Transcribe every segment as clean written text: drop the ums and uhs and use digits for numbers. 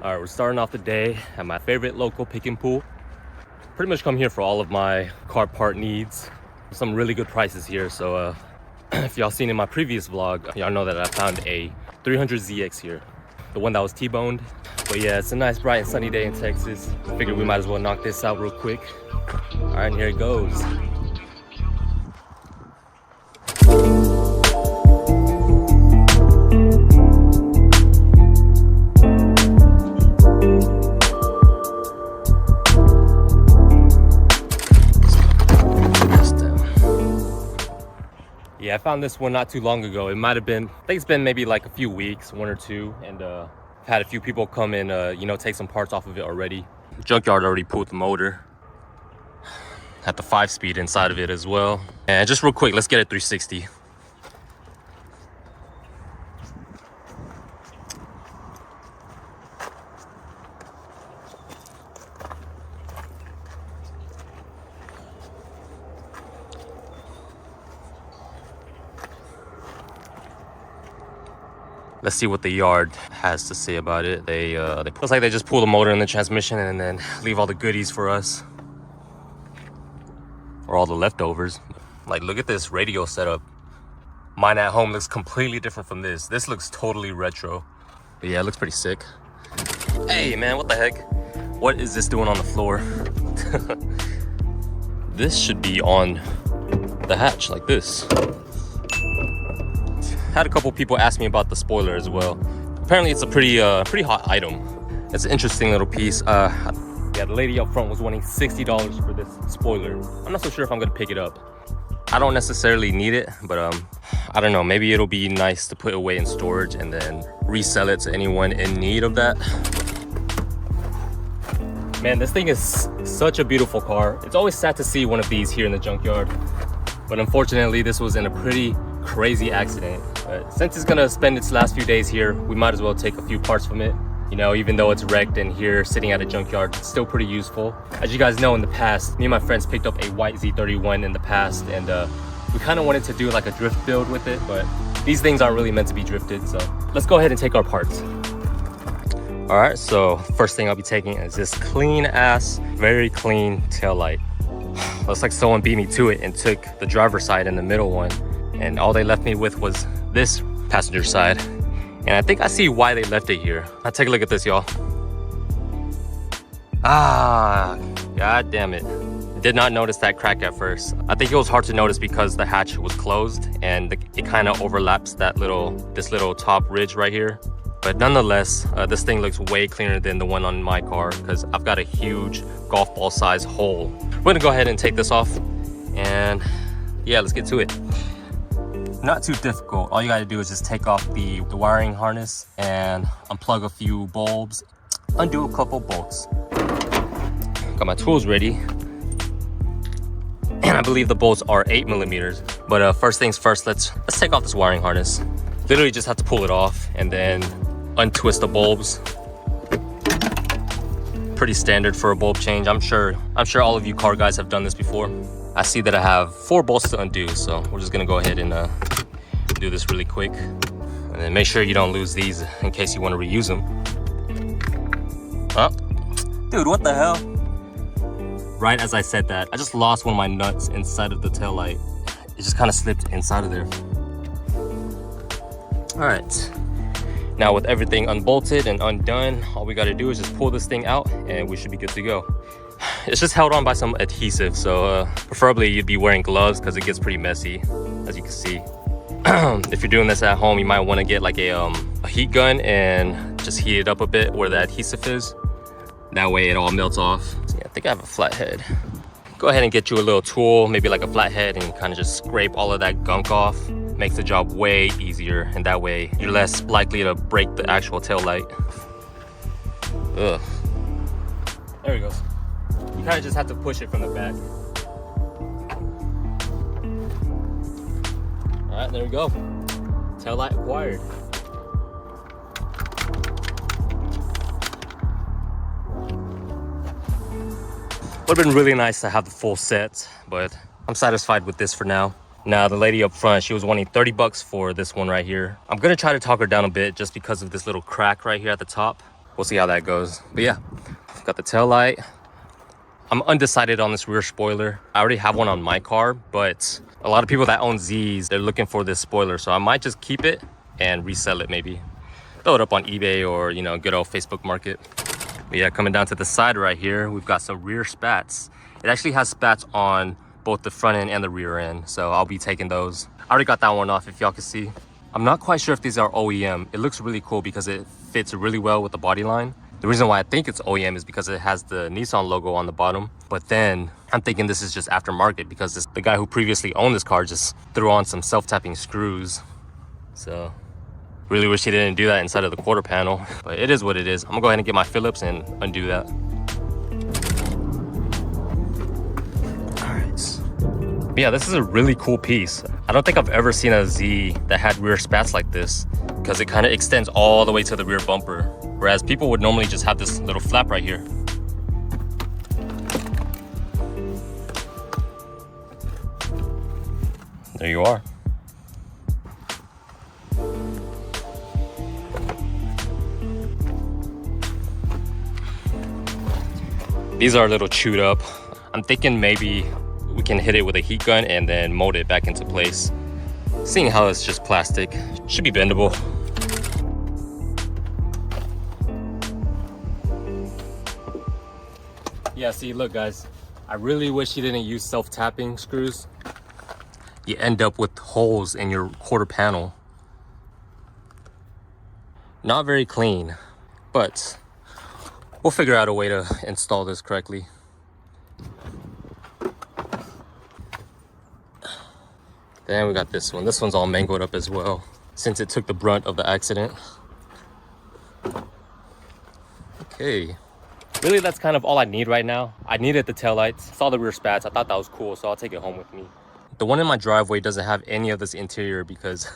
All right, we're starting off the day at my favorite local pick and pull. Pretty much come here for all of my car part needs. Some really good prices here. So if y'all seen in my previous vlog, y'all know that I found a 300ZX here, the one that was T-boned. But yeah, it's a nice bright and sunny day in Texas. Figured we might as well knock this out real quick. All right, and here it goes. Yeah, I found this one not too long ago. It might have been, I think it's been maybe like a few weeks, 1 or 2, and I've had a few people come and take some parts off of it already. Junkyard already pulled the motor. Had the 5-speed inside of it as well. And just real quick, let's get it 360. Let's see what the yard has to say about it. They looks like they just pull the motor and the transmission and then leave all the goodies for us, or all the leftovers. Like, look at this radio setup. Mine at home looks completely different from this. This looks totally retro. But yeah, it looks pretty sick. Hey man, what the heck? What is this doing on the floor? This should be on the hatch like this. Had a couple people ask me about the spoiler as well. Apparently it's a pretty hot item. It's an interesting little piece. Yeah, the lady up front was wanting $60 for this spoiler. I'm not so sure if I'm gonna pick it up. I don't necessarily need it, but I don't know, maybe it'll be nice to put away in storage and then resell it to anyone in need of that. Man, this thing is such a beautiful car. It's always sad to see one of these here in the junkyard, but unfortunately this was in a pretty crazy accident. But since it's gonna spend its last few days here, we might as well take a few parts from it. You know, even though it's wrecked and here sitting at a junkyard, it's still pretty useful. As you guys know, in the past, me and my friends picked up a white Z31 in the past, and we kind of wanted to do like a drift build with it, but these things aren't really meant to be drifted. So let's go ahead and take our parts. All right, so first thing I'll be taking is this clean ass, very clean taillight. Looks like someone beat me to it and took the driver's side and the middle one, and all they left me with was this passenger side. And I think I see why they left it here. Now take a look at this, y'all. Ah, god damn it. Did not notice that crack at first. I think it was hard to notice because the hatch was closed and it kind of overlaps this little top ridge right here. But nonetheless, this thing looks way cleaner than the one on my car because I've got a huge golf ball size hole. We're gonna go ahead and take this off, and yeah, let's get to it. Not too difficult. All you gotta do is just take off the wiring harness and unplug a few bulbs, undo a couple bolts. Got my tools ready, and I believe the bolts are 8mm. But first things first, let's take off this wiring harness. Literally just have to pull it off and then untwist the bulbs. Pretty standard for a bulb change. I'm sure all of you car guys have done this before. I see that I have 4 bolts to undo, so we're just gonna go ahead and do this really quick. And then make sure you don't lose these in case you want to reuse them. Oh, dude, what the hell? Right as I said that, I just lost one of my nuts inside of the taillight. It just kind of slipped inside of there. All right, now with everything unbolted and undone, all we gotta do is just pull this thing out and we should be good to go. It's just held on by some adhesive, so preferably you'd be wearing gloves because it gets pretty messy, as you can see. If you're doing this at home, you might want to get like a heat gun and just heat it up a bit where the adhesive is. That way it all melts off. So yeah, I think I have a flathead. Go ahead and get you a little tool, maybe like a flathead, and kind of just scrape all of that gunk off. Makes the job way easier, and that way you're less likely to break the actual tail light. Ugh. There it goes. You kind of just have to push it from the back. All right, there we go. Tail light acquired. Would have been really nice to have the full set, but I'm satisfied with this for now. Now, the lady up front, she was wanting 30 bucks for this one right here. I'm gonna try to talk her down a bit just because of this little crack right here at the top. we'll see how that goes. But yeah, got the tail light. I'm undecided on this rear spoiler. I already have one on my car, but a lot of people that own Z's, they're looking for this spoiler. So I might just keep it and resell it maybe. Throw it up on eBay or, you know, good old Facebook market. But yeah, coming down to the side right here, we've got some rear spats. It actually has spats on both the front end and the rear end. So I'll be taking those. I already got that one off if y'all can see. I'm not quite sure if these are OEM. It looks really cool because it fits really well with the body line. The reason why I think it's OEM is because it has the Nissan logo on the bottom. But then I'm thinking this is just aftermarket because the guy who previously owned this car just threw on some self-tapping screws. So really wish he didn't do that inside of the quarter panel, but it is what it is. I'm gonna go ahead and get my Phillips and undo that. All right. Yeah, this is a really cool piece. I don't think I've ever seen a Z that had rear spats like this because it kind of extends all the way to the rear bumper. Whereas people would normally just have this little flap right here. There you are. These are a little chewed up. I'm thinking maybe we can hit it with a heat gun and then mold it back into place. Seeing how it's just plastic, should be bendable. Yeah, see, look guys, I really wish you didn't use self-tapping screws. You end up with holes in your quarter panel. Not very clean, but we'll figure out a way to install this correctly. Then we got this one. This one's all mangled up as well, since it took the brunt of the accident. Okay. Really, that's kind of all I need right now. I needed the taillights, saw the rear spats. I thought that was cool, so I'll take it home with me. The one in my driveway doesn't have any of this interior because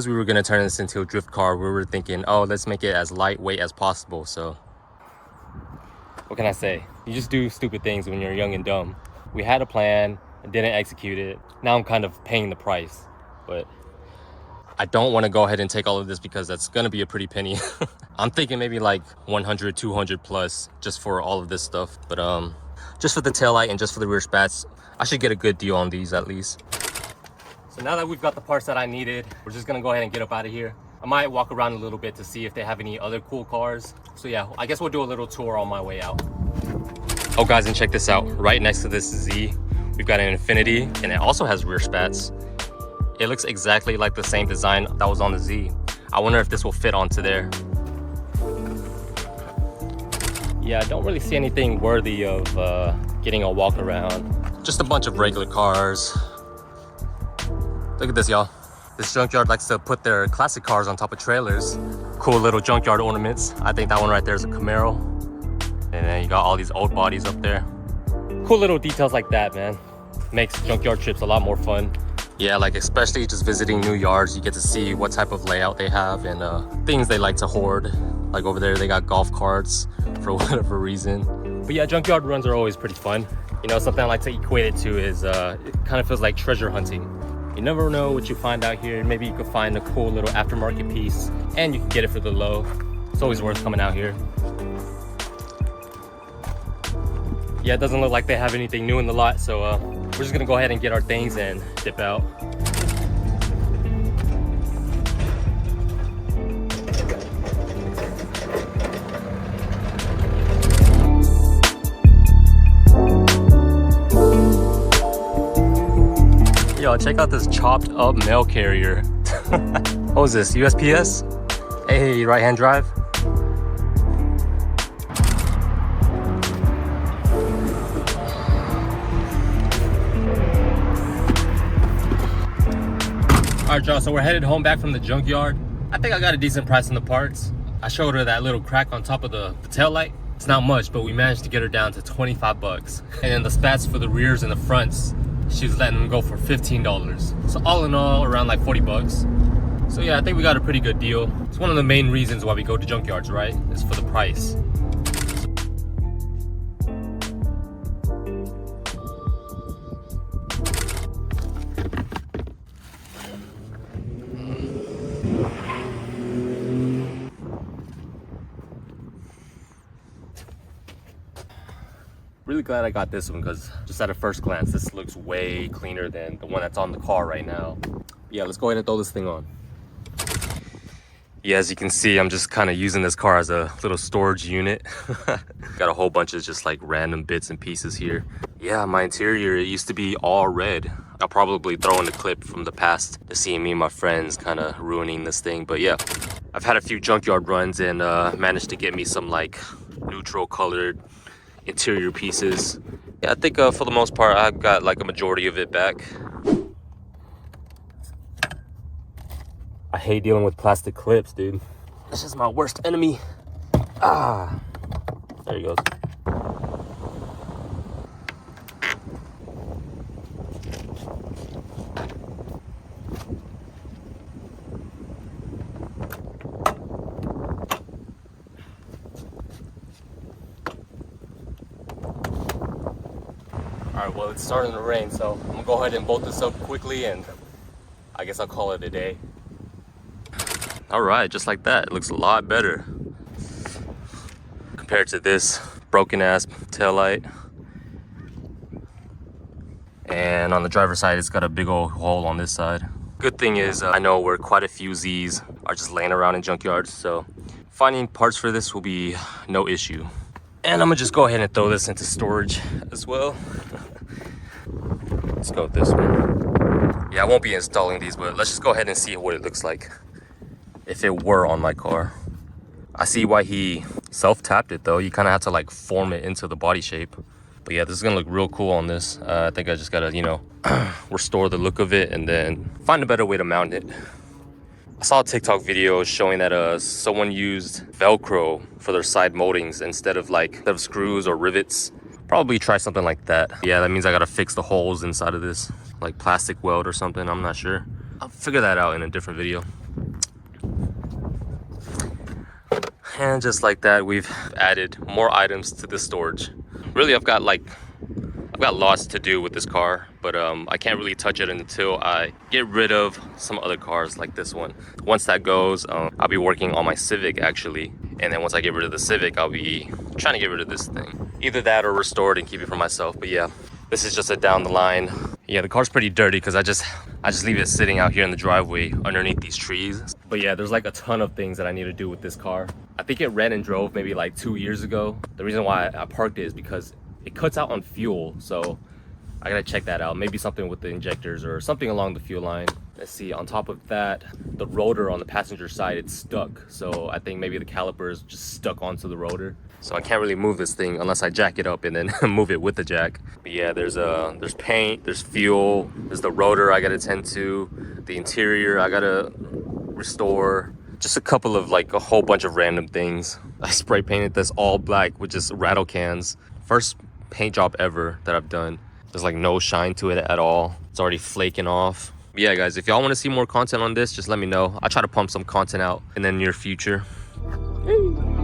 we were gonna turn this into a drift car. We were thinking, oh, let's make it as lightweight as possible. So what can I say? You just do stupid things when you're young and dumb. We had a plan and didn't execute it. Now I'm kind of paying the price, but I don't want to go ahead and take all of this because that's gonna be a pretty penny. I'm thinking maybe like 100, 200 plus just for all of this stuff. But just for the taillight and just for the rear spats, I should get a good deal on these at least. So now that we've got the parts that I needed, we're just gonna go ahead and get up out of here. I might walk around a little bit to see if they have any other cool cars. So yeah, I guess we'll do a little tour on my way out. Oh guys, and check this out. Right next to this Z, we've got an Infiniti, and it also has rear spats. It looks exactly like the same design that was on the Z. I wonder if this will fit onto there. Yeah, I don't really see anything worthy of getting a walk around. Just a bunch of regular cars. Look at this, y'all. This junkyard likes to put their classic cars on top of trailers. Cool little junkyard ornaments. I think that one right there is a Camaro. And then you got all these old bodies up there. Cool little details like that, man. Makes junkyard trips a lot more fun. Yeah, like especially just visiting new yards, you get to see what type of layout they have and things they like to hoard. Like over there, they got golf carts for whatever reason. But yeah, junkyard runs are always pretty fun. You know, something I like to equate it to is it kind of feels like treasure hunting. You never know what you find out here. Maybe you could find a cool little aftermarket piece and you can get it for the low. It's always worth coming out here. Yeah, it doesn't look like they have anything new in the lot, so we're just gonna go ahead and get our things and dip out. Yo, check out this chopped up mail carrier. What was this, USPS? Hey, right-hand drive. All right, y'all, so we're headed home back from the junkyard. I think I got a decent price on the parts. I showed her that little crack on top of the tail light. It's not much, but we managed to get her down to 25 bucks. And then the spats for the rears and the fronts, she was letting them go for $15. So all in all, around like 40 bucks. So yeah, I think we got a pretty good deal. It's one of the main reasons why we go to junkyards, right? It's for the price. Really glad I got this one because just at a first glance, this looks way cleaner than the one that's on the car right now. Yeah, let's go ahead and throw this thing on. Yeah, as you can see, I'm just kind of using this car as a little storage unit. Got a whole bunch of just like random bits and pieces here. Yeah, my interior, it used to be all red. I'll probably throw in a clip from the past to see me and my friends kind of ruining this thing. But yeah, I've had a few junkyard runs and managed to get me some like neutral colored interior pieces. Yeah, I think for the most part, I've got like a majority of it back. I hate dealing with plastic clips, dude. This is my worst enemy. Ah, there he goes. All right, well, it's starting to rain, so I'm gonna go ahead and bolt this up quickly and I guess I'll call it a day. All right, just like that, it looks a lot better compared to this broken ass taillight. And on the driver's side, it's got a big old hole on this side. Good thing is I know where quite a few Z's are just laying around in junkyards, so finding parts for this will be no issue. And I'm gonna just go ahead and throw this into storage as well. Let's go with this one. Yeah, I won't be installing these, but let's just go ahead and see what it looks like if it were on my car. I see why he self-tapped it though. You kind of have to like form it into the body shape. But yeah, this is gonna look real cool on this. I think I just gotta, you know, restore the look of it and then find a better way to mount it. I saw a TikTok video showing that someone used Velcro for their side moldings instead of screws or rivets. Probably try something like that. Yeah, that means I gotta fix the holes inside of this, like plastic weld or something, I'm not sure. I'll figure that out in a different video. And just like that, we've added more items to the storage. Really, I've got lots to do with this car, but I can't really touch it until I get rid of some other cars like this one. Once that goes, I'll be working on my Civic actually. And then once I get rid of the Civic, I'll be trying to get rid of this thing. Either that or restore it and keep it for myself. But yeah, this is just a down the line. Yeah, the car's pretty dirty because I just leave it sitting out here in the driveway underneath these trees. But yeah, there's like a ton of things that I need to do with this car. I think it ran and drove maybe like 2 years ago. The reason why I parked it is because it cuts out on fuel. So I gotta check that out. Maybe something with the injectors or something along the fuel line. Let's see, on top of that, the rotor on the passenger side, it's stuck. So I think maybe the caliper is just stuck onto the rotor. So I can't really move this thing unless I jack it up and then move it with the jack. But yeah, there's paint, there's fuel, there's the rotor I gotta tend to, the interior I gotta restore. Just a couple of a whole bunch of random things. I spray painted this all black with just rattle cans. First paint job ever that I've done. There's like no shine to it at all. It's already flaking off. But yeah, guys, if y'all want to see more content on this, just let me know. I'll try to pump some content out in the near future. Hey.